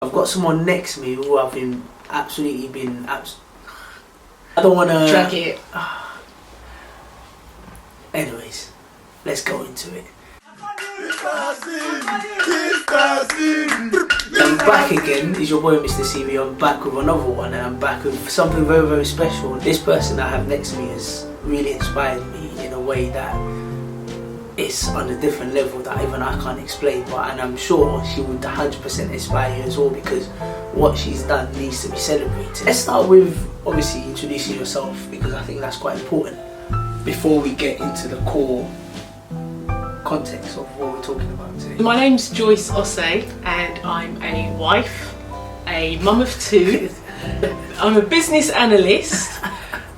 I've got someone next to me who I've been I don't want to drag it. Anyways, let's go into it. I'm back again. It's your boy MrCV. I'm back with another one, and I'm back with something very, very special. This person I have next to me has really inspired me in a way that it's on a different level that even I can't explain, and I'm sure she would 100% inspire you as well, because what she's done needs to be celebrated. Let's start with obviously introducing yourself, because I think that's quite important before we get into the core context of what we're talking about today. My name's Joyce Osei, and I'm a wife, a mum of two. I'm a business analyst,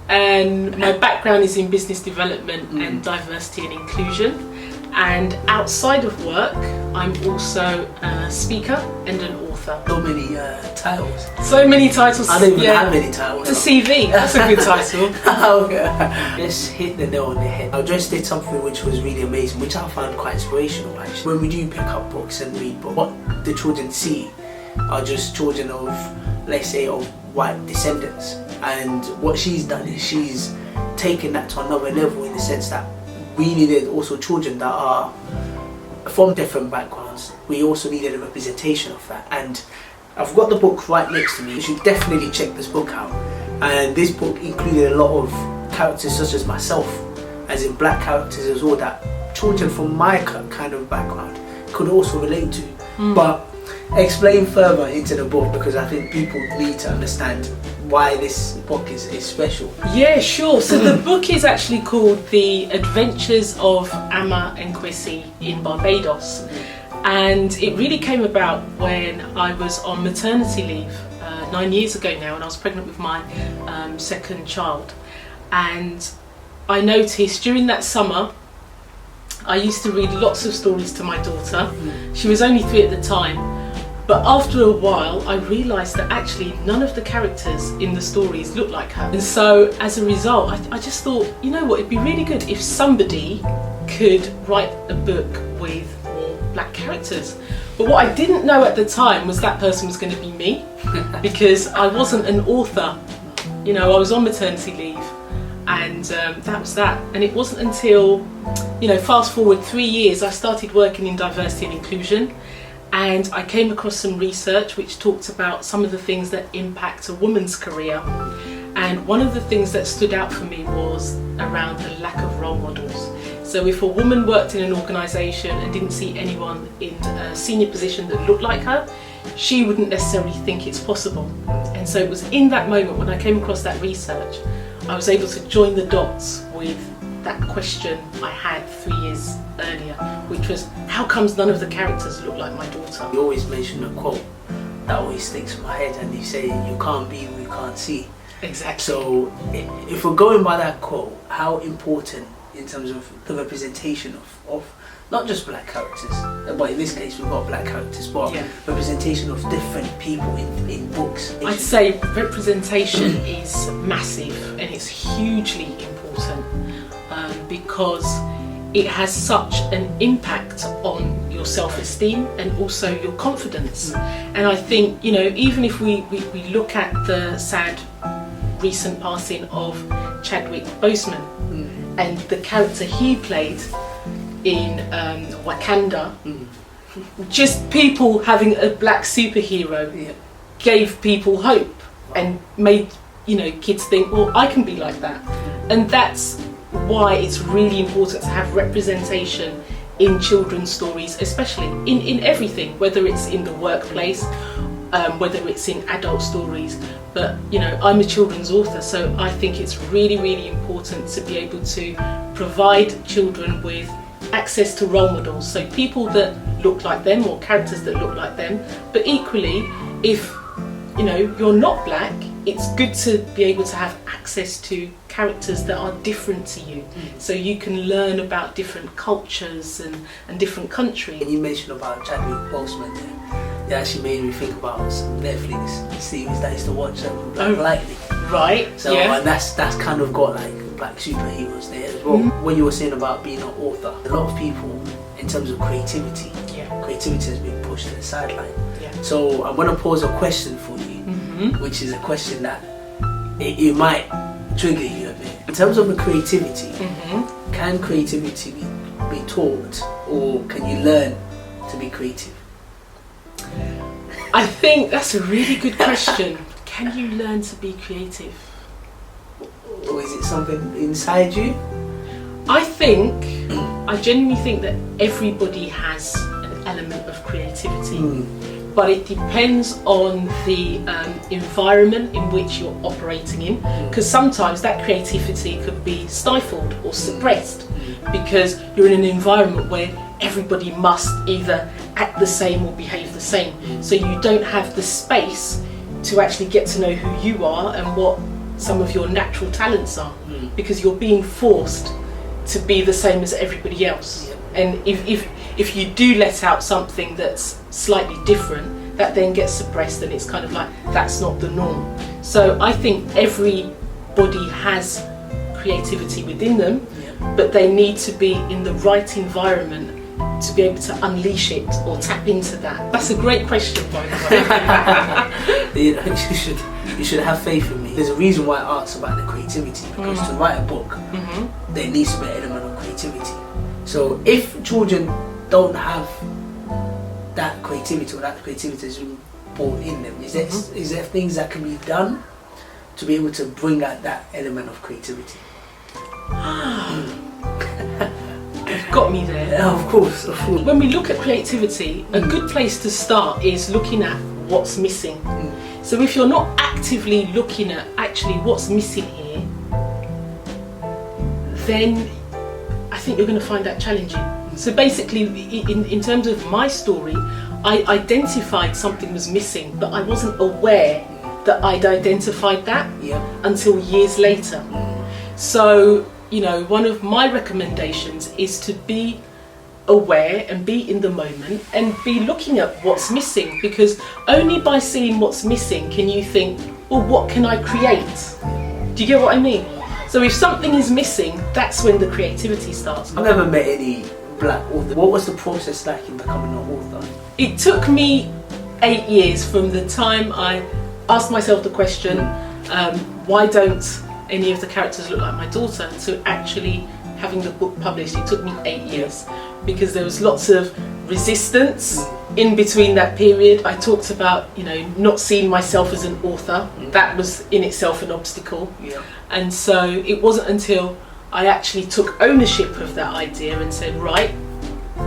and my background is in business development and diversity and inclusion. And outside of work, I'm also a speaker and an author. So many titles. So many titles. I don't even have any titles. It's a CV, that's a good title. Just hit the nail on the head. I just did something which was really amazing, which I found quite inspirational actually. When we do pick up books and read books, what the children see are just children of, let's say, of white descendants. And what she's done is she's taken that to another level, in the sense that we needed also children that are from different backgrounds. We also needed a representation of that, and I've got the book right next to me. You should definitely check this book out. And this book included a lot of characters such as myself, as in black characters as well, that children from my kind of background could also relate to. But explain further into the book, because I think people need to understand why this book is special. Yeah, sure. So the book is actually called The Adventures of Amma and Quissy in Barbados. And it really came about when I was on maternity leave 9 years ago now, and I was pregnant with my second child. And I noticed during that summer, I used to read lots of stories to my daughter. She was only 3 at the time. But after a while, I realised that actually none of the characters in the stories looked like her. And so as a result, I just thought, you know what, it'd be really good if somebody could write a book with more black characters. But what I didn't know at the time was that person was going to be me, because I wasn't an author. You know, I was on maternity leave, and that was that. And it wasn't until, you know, fast forward 3 years, I started working in diversity and inclusion. And I came across some research which talked about some of the things that impact a woman's career. And one of the things that stood out for me was around the lack of role models. So if a woman worked in an organisation and didn't see anyone in a senior position that looked like her, she wouldn't necessarily think it's possible. And so it was in that moment when I came across that research, I was able to join the dots with that question I had 3 years earlier, which was, how comes none of the characters look like my daughter? You always mention a quote that always sticks in my head, and you say, you can't be who you can't see. Exactly. So if we're going by that quote, how important in terms of the representation of not just black characters, but in this case we've got black characters, but representation of different people in books? I'd say representation is massive, and it's hugely important, because it has such an impact on your self-esteem and also your confidence. And I think, you know, even if we look at the sad recent passing of Chadwick Boseman and the character he played in Wakanda, just people having a black superhero gave people hope and made, you know, kids think, well, I can be like that. And that's why it's really important to have representation in children's stories, especially in everything, whether it's in the workplace, whether it's in adult stories. But, you know, I'm a children's author, so I think it's really, really important to be able to provide children with access to role models, so people that look like them or characters that look like them. But equally, if, you know, you're not black, it's good to be able to have access to characters that are different to you, so you can learn about different cultures and different countries. You mentioned about Chadwick Boseman there. It actually made me think about some Netflix series that I used to watch, Black Lightning. Right. So and that's kind of got like black superheroes there as well. When you were saying about being an author, a lot of people, in terms of creativity, creativity has been pushed to the sideline. Yeah. So I'm going to pose a question for you, which is a question that it might trigger you a bit. In terms of the creativity, can creativity be taught, or can you learn to be creative? I think that's a really good question. Can you learn to be creative? Or is it something inside you? I genuinely think that everybody has an element of creativity, but it depends on the environment in which you're operating in, because sometimes that creativity could be stifled or suppressed because you're in an environment where everybody must either act the same or behave the same, so you don't have the space to actually get to know who you are and what some of your natural talents are, because you're being forced to be the same as everybody else. And if you do let out something that's slightly different, that then gets suppressed, and it's kind of like that's not the norm. So I think everybody has creativity within them, but they need to be in the right environment to be able to unleash it or tap into that. That's a great question, by the way. You should have faith in me. There's a reason why I asked about the creativity, because to write a book, there needs to be an element of creativity. So if children don't have that creativity, or that creativity is brought in them, is there things that can be done to be able to bring out that element of creativity? You've got me there. Yeah, of course. When we look at creativity, a good place to start is looking at what's missing. So if you're not actively looking at actually what's missing here, then I think you're going to find that challenging. So basically, in terms of my story, I identified something was missing, but I wasn't aware that I'd identified that until years later. So, you know, one of my recommendations is to be aware and be in the moment and be looking at what's missing, because only by seeing what's missing can you think, well, what can I create? Do you get what I mean? So if something is missing, that's when the creativity starts. I've never met any black author. What was the process like in becoming an author? It took me 8 years from the time I asked myself the question, why don't any of the characters look like my daughter, to actually having the book published. It took me 8 years because there was lots of resistance in between that period. I talked about, you know, not seeing myself as an author. That was in itself an obstacle. And so it wasn't until I actually took ownership of that idea and said, right,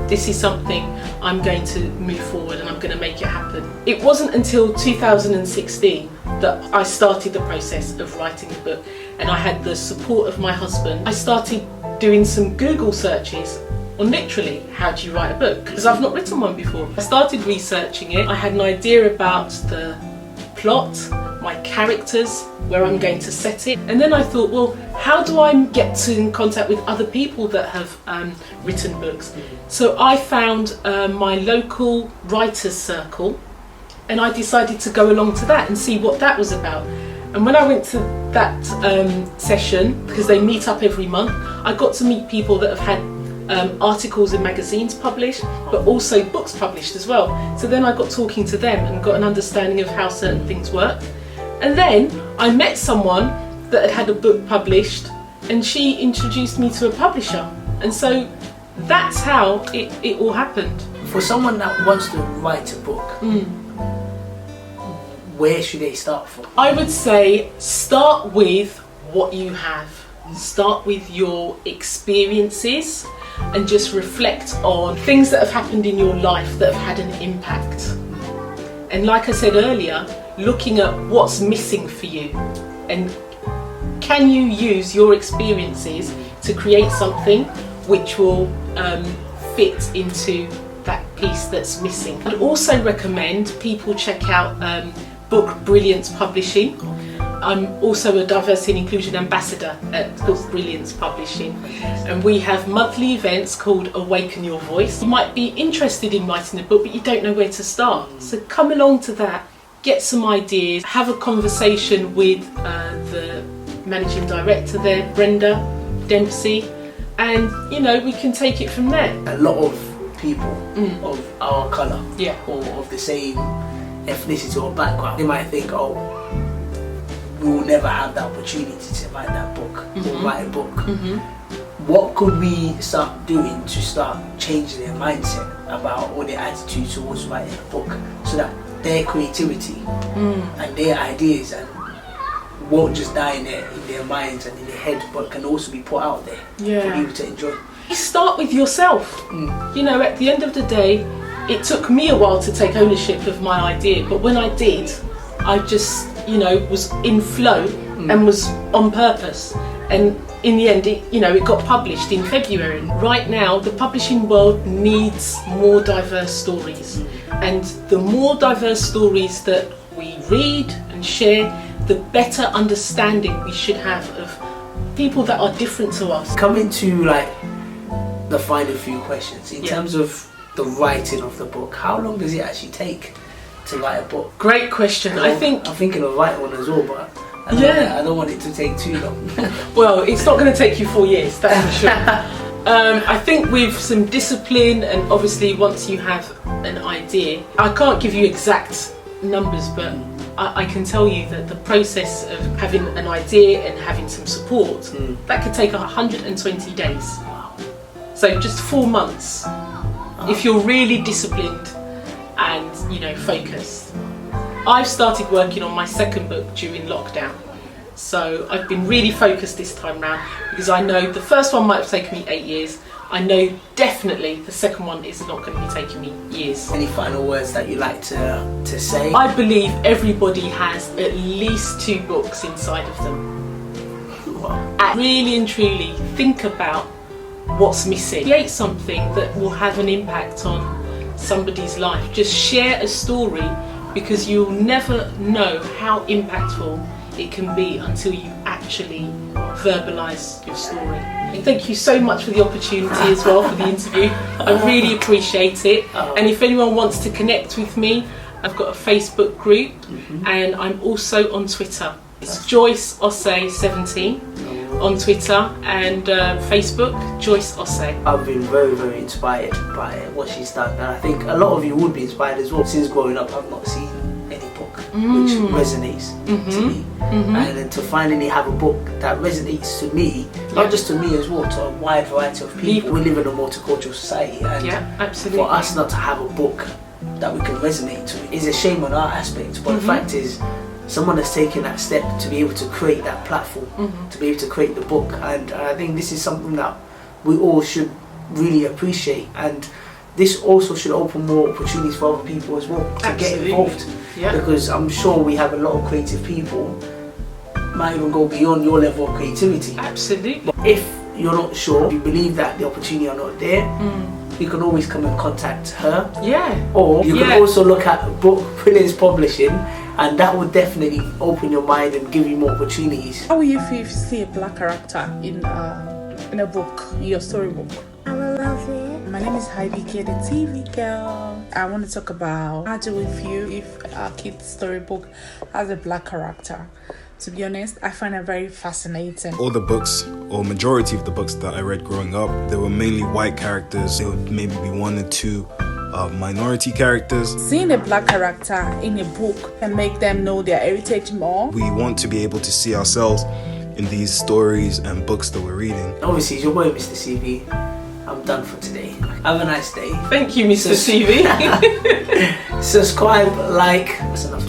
this is something I'm going to move forward and I'm going to make it happen. It wasn't until 2016 that I started the process of writing the book, and I had the support of my husband. I started doing some Google searches on literally how do you write a book, because I've not written one before. I started researching it. I had an idea about the plot, my characters, where I'm going to set it, and then I thought, well, how do I get in contact with other people that have written books? So I found my local writers circle, and I decided to go along to that and see what that was about. And when I went to that session, because they meet up every month, I got to meet people that have had articles in magazines published, but also books published as well. So then I got talking to them and got an understanding of how certain things work. And then I met someone that had a book published, and she introduced me to a publisher. And so that's how it all happened. For someone that wants to write a book, where should they start from? I would say start with what you have. Start with your experiences and just reflect on things that have happened in your life that have had an impact. And like I said earlier, looking at what's missing for you, and can you use your experiences to create something which will fit into that piece that's missing. I'd also recommend people check out Book Brilliance Publishing. I'm also a diversity and inclusion ambassador at Book Brilliance Publishing, and we have monthly events called Awaken Your Voice. You might be interested in writing a book, but you don't know where to start. So come along to that, get some ideas, have a conversation with the managing director there, Brenda Dempsey, and you know, we can take it from there. A lot of people of our colour or of the same ethnicity or background, they might think, oh, we will never have the opportunity to write that book or write a book. What could we start doing to start changing their mindset about, or their attitude towards writing a book, so that their creativity and their ideas and won't just die in their minds and in their head, but can also be put out there for people to enjoy? You start with yourself. You know, at the end of the day, it took me a while to take ownership of my idea, but when I did, I just, you know, was in flow and was on purpose. And in the end, it got published in February. Right now, the publishing world needs more diverse stories. And the more diverse stories that we read and share, the better understanding we should have of people that are different to us. Coming to like the final few questions, in terms of the writing of the book, how long does it actually take to write a book? Great question. I'm thinking of writing one as well, but I don't want it to take too long. Well, it's not going to take you 4 years, that's for sure. I think with some discipline, and obviously once you have an idea, I can't give you exact numbers, but I can tell you that the process of having an idea and having some support, that could take 120 days. So just 4 months, if you're really disciplined and, you know, focused. I've started working on my second book during lockdown, so I've been really focused this time round, because I know the first one might have taken me 8 years. I know definitely the second one is not going to be taking me years. Any final words that you like to say? I believe everybody has at least 2 books inside of them. Wow. And really and truly think about what's missing. Create something that will have an impact on somebody's life. Just share a story, because you'll never know how impactful it can be until you actually verbalise your story. And thank you so much for the opportunity as well, for the interview. I really appreciate it. And if anyone wants to connect with me, I've got a Facebook group and I'm also on Twitter. It's Joyce Osei 17 on Twitter, and Facebook, Joyce Osei. I've been very, very inspired by what she's done, and I think a lot of you would be inspired as well. Since growing up, I've not seen any book which resonates to me, and then to finally have a book that resonates to me, not just to me as well, to a wide variety of people. We live in a multicultural society, and absolutely. for us not to have a book that we can resonate to is a shame on our aspect, but the fact is, someone has taken that step to be able to create that platform, to be able to create the book, and I think this is something that we all should really appreciate, and this also should open more opportunities for other people as well to get involved, because I'm sure we have a lot of creative people, might even go beyond your level of creativity. Absolutely. But if you're not sure, you believe that the opportunity are not there, you can always come and contact her, or you can also look at Book Brilliance Publishing, and that would definitely open your mind and give you more opportunities. How will you feel if you see a black character in a book, in your storybook? I will love it. My name is Heidi K, the TV girl. I want to talk about how to with you if our kid's storybook has a black character. To be honest, I find it very fascinating. All the books, or majority of the books that I read growing up, they were mainly white characters. There would maybe be 1 or 2 minority characters. Seeing a black character in a book can make them know their heritage more. We want to be able to see ourselves in these stories and books that we're reading. Obviously, it's your boy MrCV. I'm done for today. Have a nice day. Thank you, Mr. CV. Subscribe, like. That's enough.